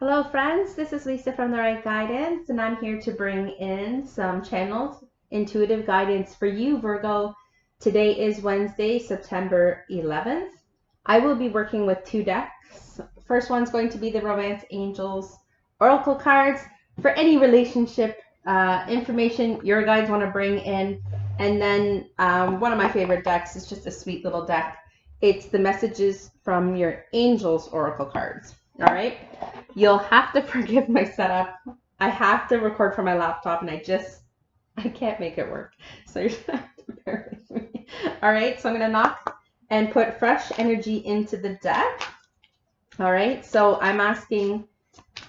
Hello friends, this is Lisa from The Right Guidance, and I'm here to bring in some channeled intuitive guidance for you, Virgo. Today is Wednesday, September 11th. I will be working with two decks. First one's going to be the Romance Angels Oracle cards for any relationship information your guides want to bring in. And then one of my favorite decks is just a sweet little deck. It's the messages from your Angels Oracle cards. All right. You'll have to forgive my setup. I have to record from my laptop and I can't make it work. So you're gonna have to bear with me. All right, so I'm gonna knock and put fresh energy into the deck. All right, so I'm asking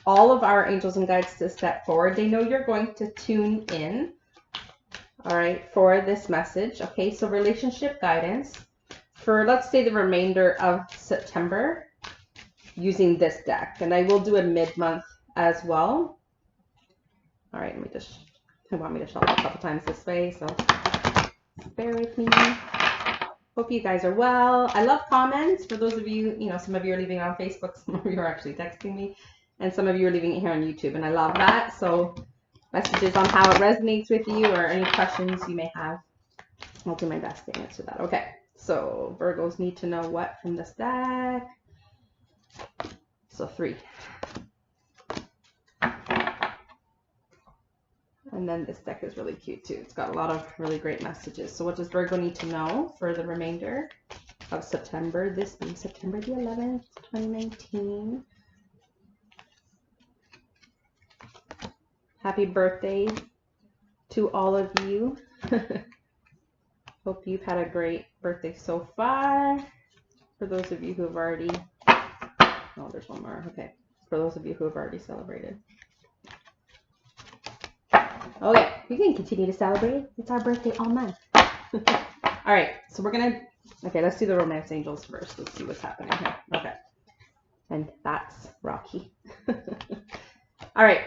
all of our angels and guides to step forward. They know you're going to tune in, all right, for this message. Okay, so relationship guidance for, let's say, the remainder of September, using this deck, and I will do a mid-month as well. All right, I want me to shuffle a couple times this way, so bear with me. Hope you guys are well. I love comments. For those of you, some of you are leaving it on Facebook, some of you are actually texting me, and some of you are leaving it here on YouTube, and I love that. So messages on how it resonates with you or any questions you may have, I'll do my best to answer that. Okay, so Virgos need to know what from this deck. So 3. And then this deck is really cute too. It's got a lot of really great messages. So what does Virgo need to know for the remainder of September? This being September the 11th, 2019. Happy birthday to all of you. Hope you've had a great birthday so far. For those of you who have already, oh, there's one more. Okay. For those of you who have already celebrated. Okay, you can continue to celebrate. It's our birthday all month. All right, so let's do the Romance Angels first. Let's see what's happening here. Okay. And that's Rocky. All right.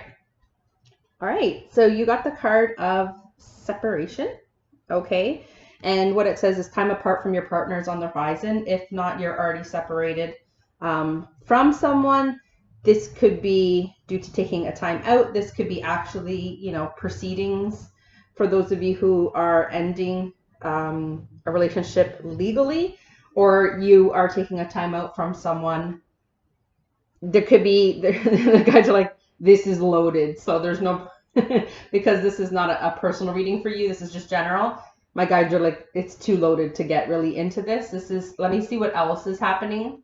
All right, so you got the card of separation. Okay. And what it says is time apart from your partners on the horizon. If not, you're already separated from someone. This could be due to taking a time out. This could be actually, proceedings for those of you who are ending a relationship legally, or you are taking a time out from someone. There could be, the guys are like, this is loaded. So there's no, because this is not a personal reading for you. This is just general. My guides are like, it's too loaded to get really into this. Let me see what else is happening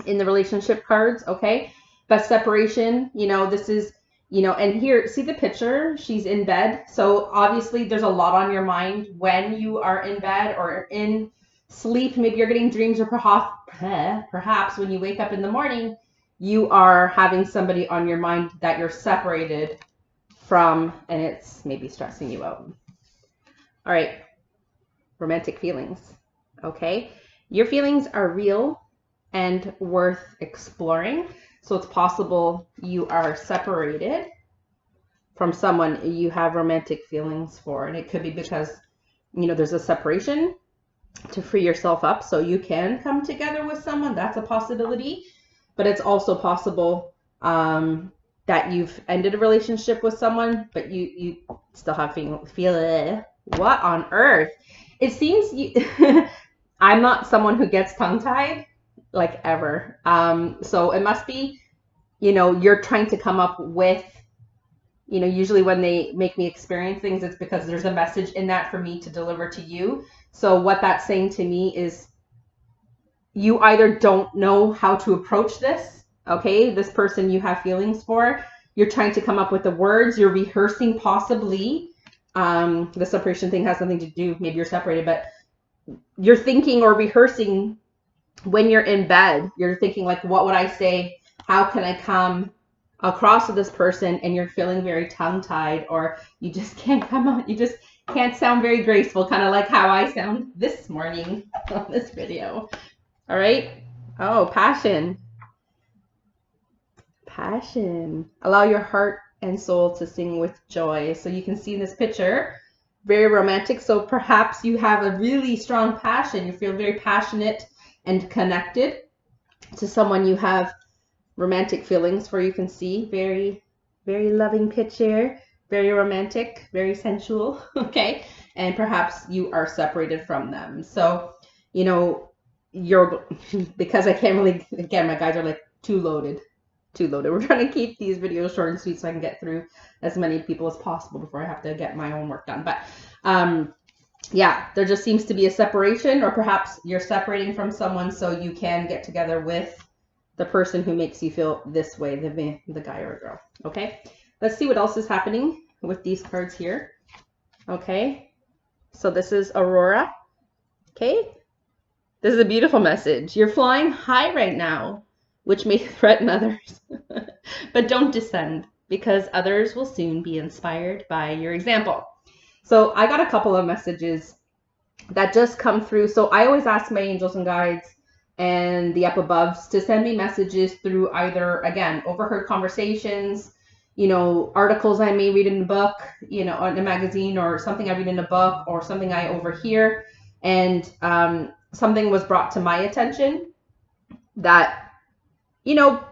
in the relationship cards. Okay. But separation, this is, and here, see the picture? She's in bed. So obviously there's a lot on your mind when you are in bed or in sleep. Maybe you're getting dreams, or perhaps when you wake up in the morning, you are having somebody on your mind that you're separated from, and it's maybe stressing you out. All right. Romantic feelings. Okay. Your feelings are real and worth exploring. So it's possible you are separated from someone you have romantic feelings for. And it could be because, there's a separation to free yourself up so you can come together with someone. That's a possibility. But it's also possible that you've ended a relationship with someone, but you still have feel what on earth? It seems I'm not someone who gets tongue-tied, like ever. So it must be, you're trying to come up with, usually when they make me experience things, it's because there's a message in that for me to deliver to you. So what that's saying to me is you either don't know how to approach this, okay, this person you have feelings for, you're trying to come up with the words, you're rehearsing possibly. The separation thing has something to do, maybe you're separated, but you're thinking or rehearsing when you're in bed. You're thinking like, what would I say? How can I come across to this person? And you're feeling very tongue-tied, or you just can't come on. You just can't sound very graceful, kind of like how I sound this morning on this video. All right. Oh, passion. Passion. Allow your heart and soul to sing with joy. So you can see in this picture, very romantic. So perhaps you have a really strong passion. You feel very passionate and connected to someone you have romantic feelings for, you can see. Very, very loving picture. Very romantic, very sensual, okay? And perhaps you are separated from them. So, you know, you're, because I can't really, again, my guys are like too loaded. We're trying to keep these videos short and sweet so I can get through as many people as possible before I have to get my own work done. But yeah, there just seems to be a separation, or perhaps you're separating from someone so you can get together with the person who makes you feel this way, the guy or girl. Okay, let's see what else is happening with these cards here. Okay, so this is Aurora. Okay, this is a beautiful message. You're flying high right now, which may threaten others, but don't descend, because others will soon be inspired by your example. So I got a couple of messages that just come through. So I always ask my angels and guides and the up aboves to send me messages through either, again, overheard conversations, you know, articles I may read in a book, you know, in a magazine, or something I read in a book, or something I overhear, and something was brought to my attention that, you know,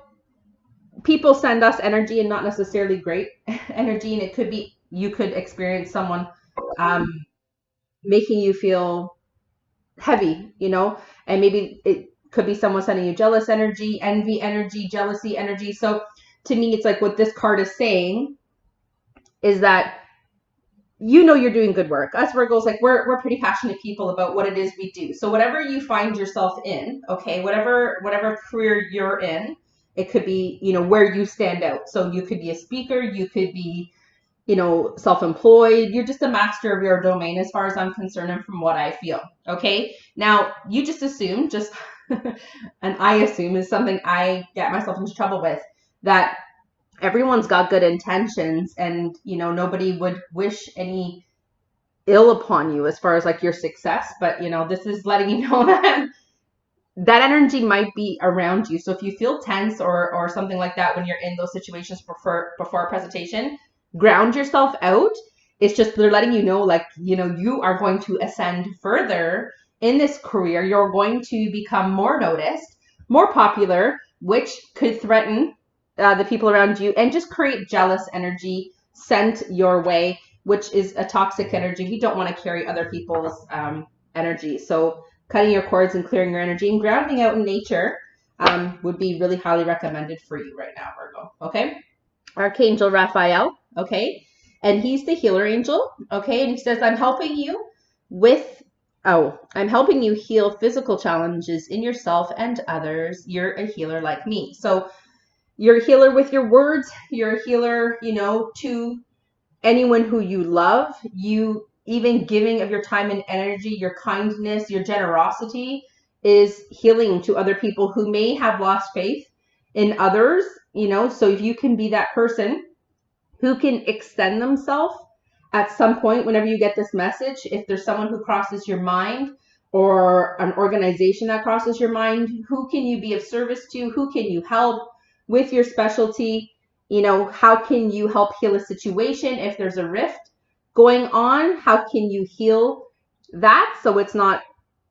people send us energy, and not necessarily great energy, and it could be, you could experience someone making you feel heavy, you know, and maybe it could be someone sending you jealous energy, envy energy, jealousy energy. So to me, it's like what this card is saying is that, you know, you're doing good work. Us Virgos, like we're pretty passionate people about what it is we do. So whatever you find yourself in, okay, whatever career you're in, it could be, you know, where you stand out. So you could be a speaker, you could be, you know, self-employed. You're just a master of your domain as far as I'm concerned, and from what I feel. Okay, now you just assume, just and I assume is something I get myself into trouble with, that everyone's got good intentions, and you know, nobody would wish any ill upon you as far as like your success. But you know, this is letting you know that that energy might be around you. So if you feel tense or something like that when you're in those situations before a presentation, ground yourself out. It's just they're letting you know, like, you know, you are going to ascend further in this career. You're going to become more noticed, more popular, which could threaten the people around you and just create jealous energy sent your way, which is a toxic energy. You don't want to carry other people's energy. So cutting your cords and clearing your energy and grounding out in nature would be really highly recommended for you right now, Virgo. Okay. Archangel Raphael. Okay. And he's the healer angel. Okay. And he says, I'm helping you heal physical challenges in yourself and others. You're a healer like me. So you're a healer with your words. You're a healer, you know, to anyone who you love. You even giving of your time and energy, your kindness, your generosity is healing to other people who may have lost faith in others, you know. So if you can be that person who can extend themselves at some point whenever you get this message, if there's someone who crosses your mind or an organization that crosses your mind, who can you be of service to? Who can you help with your specialty? You know, how can you help heal a situation if there's a rift going on? How can you heal that so it's not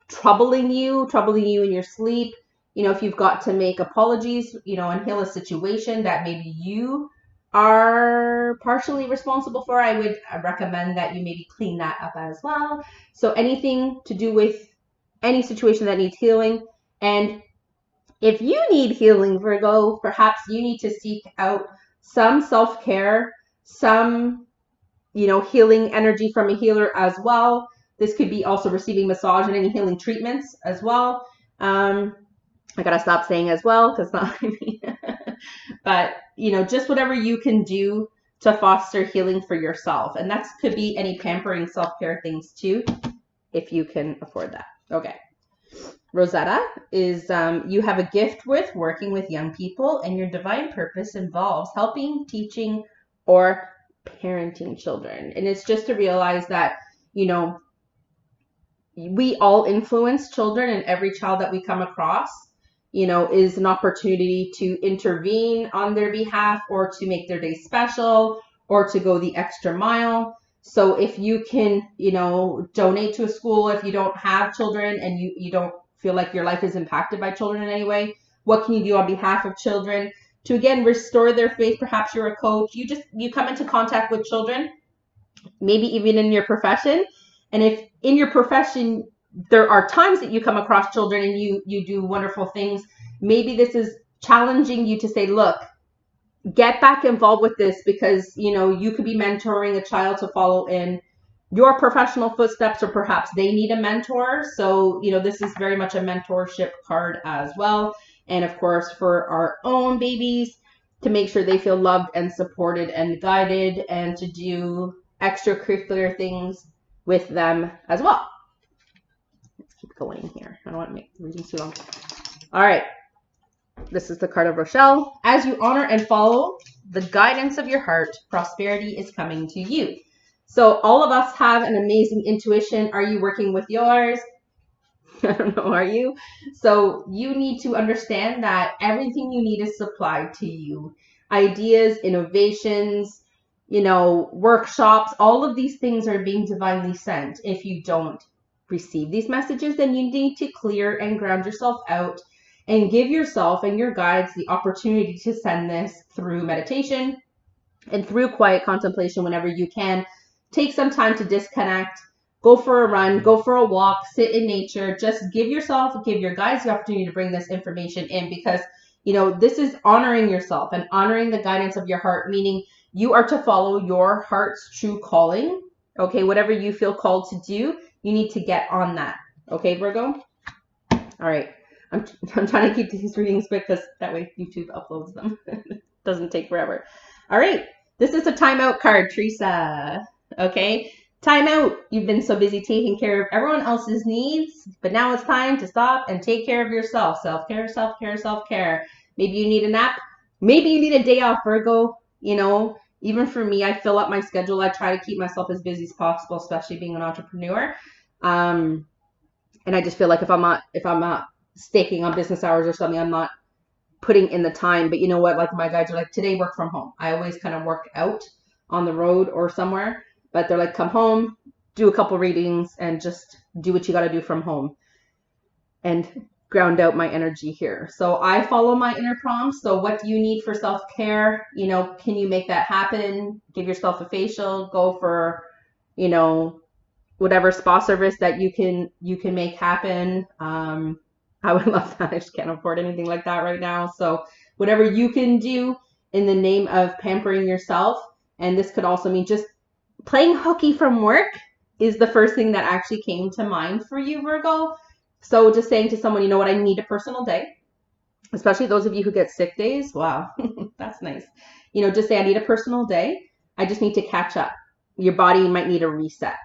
troubling you in your sleep? You know, if you've got to make apologies, you know, and heal a situation that maybe you are partially responsible for, I would recommend that you maybe clean that up as well. So anything to do with any situation that needs healing. And if you need healing, Virgo, perhaps you need to seek out some self-care, some, you know, healing energy from a healer as well. This could be also receiving massage and any healing treatments as well. I gotta stop saying as well, because not I mean, but you know, just whatever you can do to foster healing for yourself, and that could be any pampering self-care things too, if you can afford that. Okay. Rosetta is you have a gift with working with young people, and your divine purpose involves helping, teaching, or parenting children. And it's just to realize that, you know, we all influence children, and every child that we come across, you know, is an opportunity to intervene on their behalf, or to make their day special, or to go the extra mile. So if you can, you know, donate to a school, if you don't have children and you don't feel like your life is impacted by children in any way, What can you do on behalf of children to, again, restore their faith? Perhaps you're a coach. You come into contact with children, maybe even in your profession. And if in your profession, there are times that you come across children and you do wonderful things, maybe this is challenging you to say, look, get back involved with this, because, you know, you could be mentoring a child to follow in your professional footsteps, or perhaps they need a mentor. So, you know, this is very much a mentorship card as well. And of course, for our own babies, to make sure they feel loved and supported and guided, and to do extracurricular things with them as well. Let's keep going here. I don't want to make the reading too long. All right. This is the card of Rochelle. As you honor and follow the guidance of your heart, prosperity is coming to you. So all of us have an amazing intuition. Are you working with yours? I don't know, are you? So you need to understand that everything you need is supplied to you. Ideas, innovations, you know, workshops, all of these things are being divinely sent. If you don't receive these messages, then you need to clear and ground yourself out and give yourself and your guides the opportunity to send this through meditation and through quiet contemplation whenever you can. Take some time to disconnect, go for a run, go for a walk, sit in nature. Just give your guides the opportunity to bring this information in, because, you know, this is honoring yourself and honoring the guidance of your heart, meaning you are to follow your heart's true calling. Okay, whatever you feel called to do, you need to get on that. Okay, Virgo? All right. I'm trying to keep these readings quick, because that way YouTube uploads them. Doesn't take forever. All right. This is a timeout card, Teresa. Okay. Timeout. You've been so busy taking care of everyone else's needs, but now it's time to stop and take care of yourself. Self-care, self-care, self-care. Maybe you need a nap. Maybe you need a day off, Virgo. You know, even for me, I fill up my schedule. I try to keep myself as busy as possible, especially being an entrepreneur. And I just feel like if I'm not staking on business hours or something, I'm not putting in the time. But you know what? Like, my guides are like, today work from home. I always kind of work out on the road or somewhere, but they're like, come home, do a couple readings, and just do what you got to do from home and ground out my energy here. So I follow my inner prompts. So what do you need for self-care? You know, can you make that happen? Give yourself a facial, go for, you know, whatever spa service that you can make happen. I would love that. I just can't afford anything like that right now. So whatever you can do in the name of pampering yourself. And this could also mean just playing hooky from work is the first thing that actually came to mind for you, Virgo. So just saying to someone, you know what, I need a personal day, especially those of you who get sick days. Wow, that's nice. You know, just say, I need a personal day. I just need to catch up. Your body might need a reset.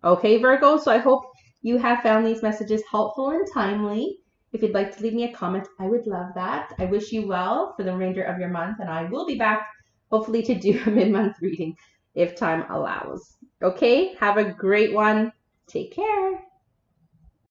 Okay, Virgo. So I hope you have found these messages helpful and timely. If you'd like to leave me a comment, I would love that. I wish you well for the remainder of your month, and I will be back hopefully to do a mid-month reading if time allows. Okay, have a great one. Take care.